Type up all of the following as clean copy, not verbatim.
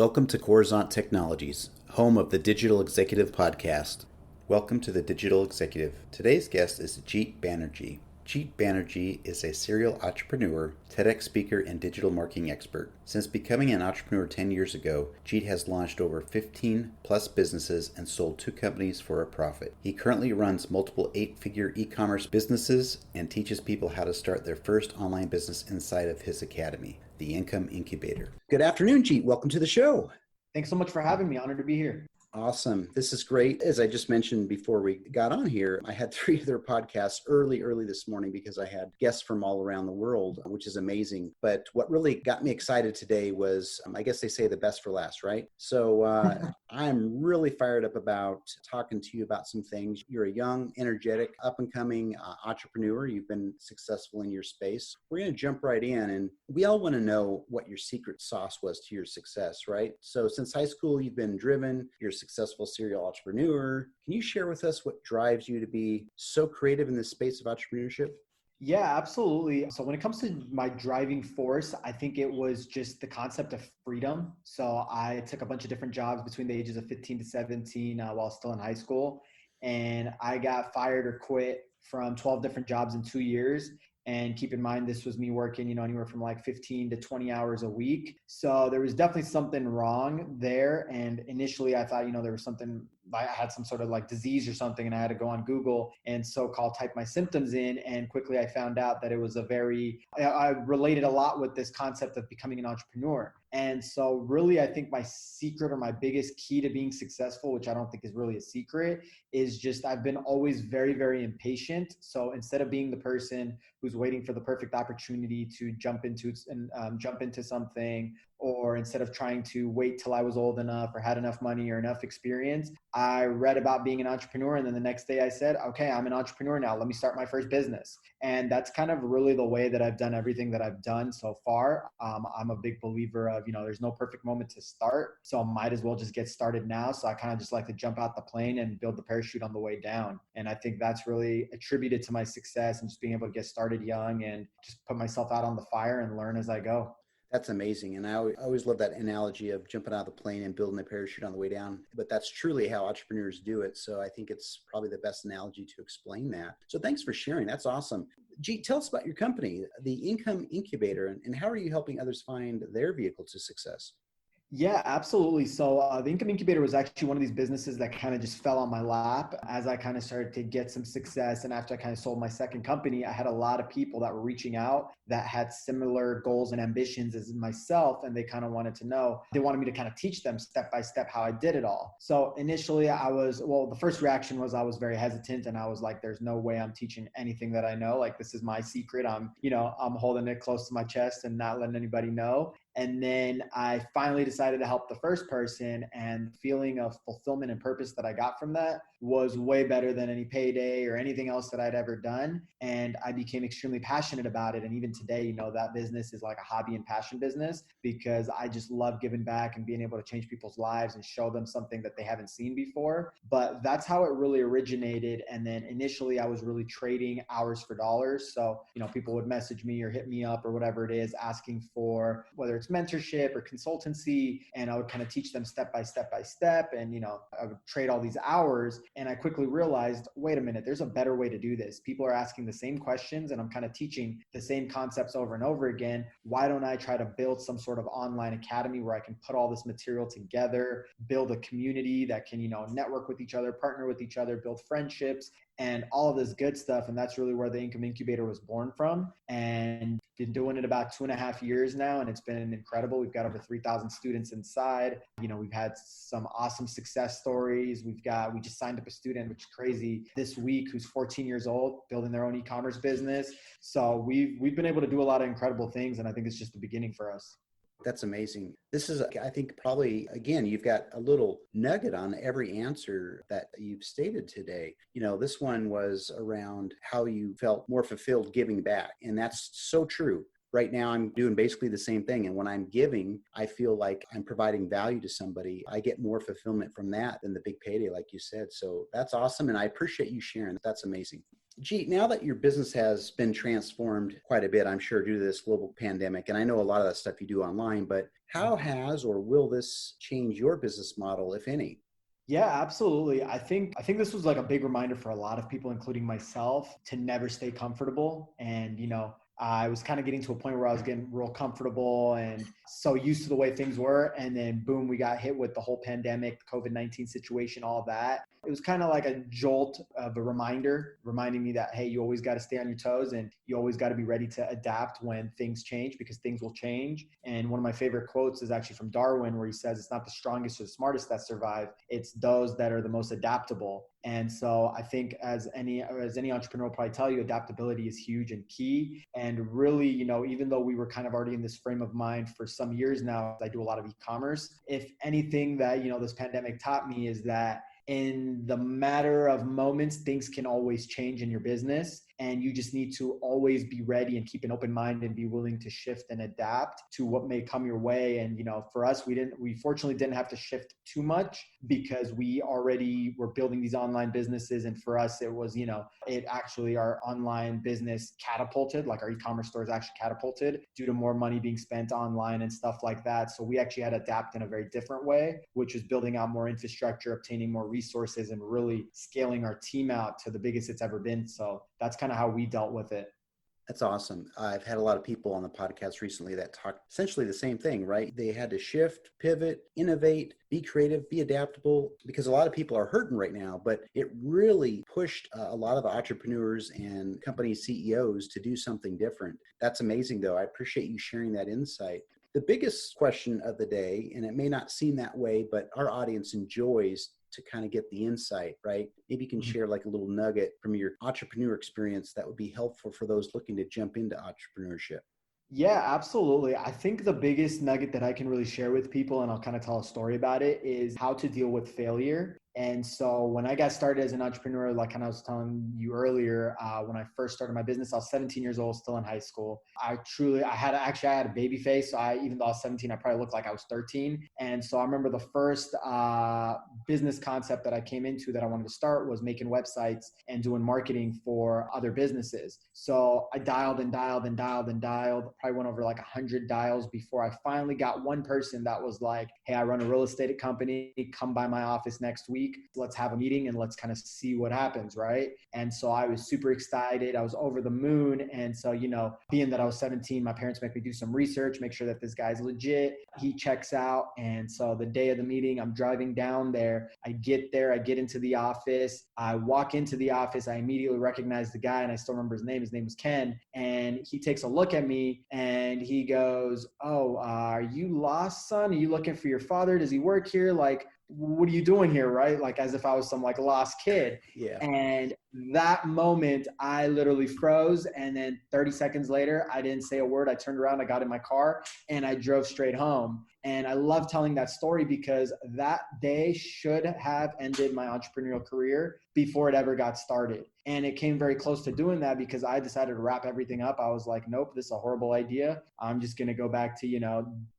Welcome to Coruzant Technologies, home of the Digital Executive Podcast. Welcome to the Digital Executive. Today's guest is Jeet Banerjee. Jeet Banerjee is a serial entrepreneur, TEDx speaker, and digital marketing expert. Since becoming an entrepreneur 10 years ago, Jeet has launched over 15 plus businesses and sold 2 companies for a profit. He currently runs multiple 8-figure e-commerce businesses and teaches people how to start their first online business inside of his academy, the Income Incubator. Good afternoon, Jeet. Welcome to the show. Thanks so much for having me. Honored to be here. Awesome. This is great. As I just mentioned before we got on here, I had 3 other podcasts early this morning because I had guests from all around the world, which is amazing. But what really got me excited today was, I guess they say the best for last, right? So I'm really fired up about talking to you about some things. You're a young, energetic, up-and-coming entrepreneur. You've been successful in your space. We're going to jump right in, and we all want to know what your secret sauce was to your success, right? So since high school, you've been driven. You're a successful serial entrepreneur. Can you share with us what drives you to be so creative in this space of entrepreneurship? Yeah, absolutely. So when it comes to my driving force, I think it was just the concept of freedom. So I took a bunch of different jobs between the ages of 15 to 17 while still in high school. And I got fired or quit from 12 different jobs in 2 years. And keep in mind, this was me working, anywhere from like 15 to 20 hours a week. So there was definitely something wrong there. And initially I thought, there was something, I had some sort of like disease or something, and I had to go on Google and so-called type my symptoms in. And quickly I found out that it was I related a lot with this concept of becoming an entrepreneur. And so really, I think my secret or my biggest key to being successful, which I don't think is really a secret, is just I've been always very, very impatient. So instead of being the person who's waiting for the perfect opportunity to jump into something, or instead of trying to wait till I was old enough or had enough money or enough experience, I read about being an entrepreneur. And then the next day I said, okay, I'm an entrepreneur now. Let me start my first business. And that's kind of really the way that I've done everything that I've done so far. I'm a big believer of, there's no perfect moment to start. So I might as well just get started now. So I kind of just like to jump out the plane and build the parachute on the way down. And I think that's really attributed to my success and just being able to get started young and just put myself out on the fire and learn as I go. That's amazing. And I always love that analogy of jumping out of the plane and building a parachute on the way down. But that's truly how entrepreneurs do it. So I think it's probably the best analogy to explain that. So thanks for sharing. That's awesome. Jeet, tell us about your company, the Income Incubator, and how are you helping others find their vehicle to success? Yeah, absolutely. So the Income Incubator was actually one of these businesses that kind of just fell on my lap as I kind of started to get some success. And after I kind of sold my second company, I had a lot of people that were reaching out that had similar goals and ambitions as myself. And they kind of wanted to know, they wanted me to kind of teach them step by step how I did it all. So initially the first reaction was I was very hesitant, and I was like, there's no way I'm teaching anything that I know. Like, this is my secret. I'm holding it close to my chest and not letting anybody know. And then I finally decided to help the first person, and the feeling of fulfillment and purpose that I got from that was way better than any payday or anything else that I'd ever done. And I became extremely passionate about it. And even today, that business is like a hobby and passion business, because I just love giving back and being able to change people's lives and show them something that they haven't seen before. But that's how it really originated. And then initially I was really trading hours for dollars. So, people would message me or hit me up or whatever it is, asking for whether it's mentorship or consultancy. And I would kind of teach them step by step. And, I would trade all these hours. And I quickly realized, wait a minute, there's a better way to do this. People are asking the same questions, and I'm kind of teaching the same concepts over and over again. Why don't I try to build some sort of online academy where I can put all this material together, build a community that can, network with each other, partner with each other, build friendships, and all of this good stuff. And that's really where the Income Incubator was born from. And been doing it about 2.5 years now, and it's been incredible. We've got over 3,000 students inside. We've had some awesome success stories. We just signed up a student, which is crazy, this week, who's 14 years old, building their own e-commerce business. So we've been able to do a lot of incredible things, and I think it's just the beginning for us. That's amazing. This is, I think, probably, again, you've got a little nugget on every answer that you've stated today. This one was around how you felt more fulfilled giving back. And that's so true. Right now, I'm doing basically the same thing. And when I'm giving, I feel like I'm providing value to somebody. I get more fulfillment from that than the big payday, like you said. So that's awesome. And I appreciate you sharing. That's amazing. Jeet, now that your business has been transformed quite a bit, I'm sure, due to this global pandemic, and I know a lot of that stuff you do online, but how has or will this change your business model, if any? Yeah, absolutely. I think this was like a big reminder for a lot of people, including myself, to never stay comfortable. And I was kind of getting to a point where I was getting real comfortable and so used to the way things were. And then boom, we got hit with the whole pandemic, COVID-19 situation, all that. It was kind of like a jolt of a reminder, reminding me that, hey, you always got to stay on your toes and you always got to be ready to adapt when things change because things will change. And one of my favorite quotes is actually from Darwin, where he says, it's not the strongest or the smartest that survive, it's those that are the most adaptable. And so I think as any entrepreneur will probably tell you, adaptability is huge and key. And really, even though we were kind of already in this frame of mind for some years now, I do a lot of e-commerce. If anything that, this pandemic taught me is that in the matter of moments, things can always change in your business. And you just need to always be ready and keep an open mind and be willing to shift and adapt to what may come your way. And, for us, we fortunately didn't have to shift too much because we already were building these online businesses. And for us, it was, it actually, our online business catapulted, like our e-commerce stores actually catapulted due to more money being spent online and stuff like that. So we actually had to adapt in a very different way, which is building out more infrastructure, obtaining more resources, and really scaling our team out to the biggest it's ever been. So that's kind of how we dealt with it. That's awesome. I've had a lot of people on the podcast recently that talk essentially the same thing, right? They had to shift, pivot, innovate, be creative, be adaptable, because a lot of people are hurting right now, but it really pushed a lot of entrepreneurs and company CEOs to do something different. That's amazing, though. I appreciate you sharing that insight. The biggest question of the day, and it may not seem that way, but our audience enjoys to kind of get the insight, right? Maybe you can share like a little nugget from your entrepreneur experience that would be helpful for those looking to jump into entrepreneurship. Yeah, absolutely. I think the biggest nugget that I can really share with people, and I'll kind of tell a story about it, is how to deal with failure. And so when I got started as an entrepreneur, like kind of I was telling you earlier, when I first started my business, I was 17 years old, still in high school. I had a baby face. So even though I was 17, I probably looked like I was 13. And so I remember the first business concept that I came into that I wanted to start was making websites and doing marketing for other businesses. So I dialed and dialed and dialed and dialed, probably went over like 100 dials before I finally got one person that was like, hey, I run a real estate company, come by my office next week. Let's have a meeting and let's kind of see what happens, right? And so I was super excited. I was over the moon. And so, being that I was 17, my parents make me do some research, make sure that this guy's legit. He checks out. And so the day of the meeting, I'm driving down there. I get there, I get into the office. I walk into the office. I immediately recognize the guy, and I still remember his name. His name was Ken. And he takes a look at me and he goes, oh, are you lost, son? Are you looking for your father? Does he work here? Like, what are you doing here? Right? Like as if I was some like lost kid. Yeah. And that moment I literally froze. And then 30 seconds later, I didn't say a word. I turned around, I got in my car and I drove straight home. And I love telling that story because that day should have ended my entrepreneurial career before it ever got started. And it came very close to doing that because I decided to wrap everything up. I was like, nope, this is a horrible idea. I'm just going to go back to,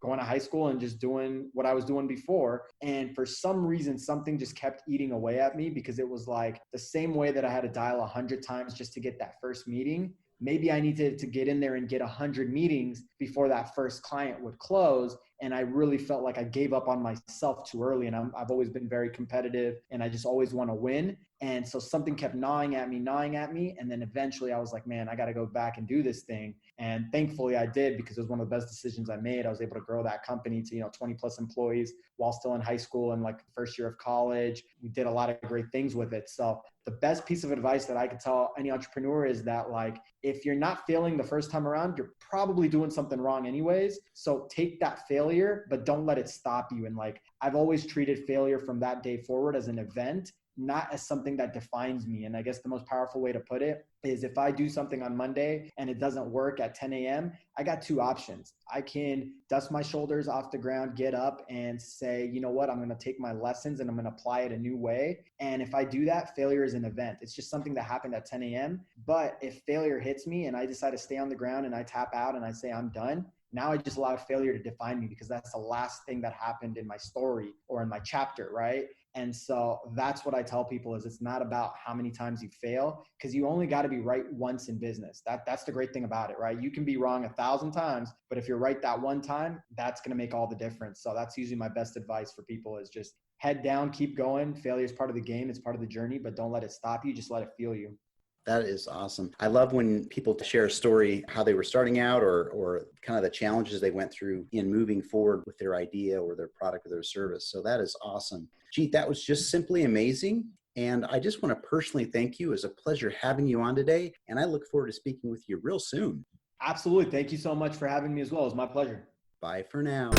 going to high school and just doing what I was doing before. And for some reason, something just kept eating away at me because it was like the same way that I had to dial 100 times just to get that first meeting. Maybe I needed to get in there and get 100 meetings before that first client would close. And I really felt like I gave up on myself too early. And I've always been very competitive and I just always want to win. And so something kept gnawing at me. And then eventually I was like, man, I got to go back and do this thing. And thankfully I did because it was one of the best decisions I made. I was able to grow that company to, 20 plus employees while still in high school and like the first year of college. We did a lot of great things with it. So the best piece of advice that I could tell any entrepreneur is that like, if you're not failing the first time around, you're probably doing something wrong anyways. So take that failure, but don't let it stop you. And like, I've always treated failure from that day forward as an event, not as something that defines me. And I guess the most powerful way to put it is if I do something on Monday and it doesn't work at 10 a.m., I got two options. I can dust my shoulders off the ground, get up and say, you know what, I'm going to take my lessons and I'm going to apply it a new way. And if I do that, failure is an event. It's just something that happened at 10 a.m. But if failure hits me and I decide to stay on the ground and I tap out and I say I'm done, now I just allow failure to define me because that's the last thing that happened in my story or in my chapter, right? And so that's what I tell people is it's not about how many times you fail, because you only got to be right once in business. That's the great thing about it, right? You can be wrong 1,000 times, but if you're right that one time, that's going to make all the difference. So that's usually my best advice for people is just head down, keep going. Failure is part of the game. It's part of the journey, but don't let it stop you. Just let it fuel you. That is awesome. I love when people share a story, how they were starting out or kind of the challenges they went through in moving forward with their idea or their product or their service. So that is awesome. Jeet, that was just simply amazing. And I just want to personally thank you. It was a pleasure having you on today. And I look forward to speaking with you real soon. Absolutely. Thank you so much for having me as well. It was my pleasure. Bye for now.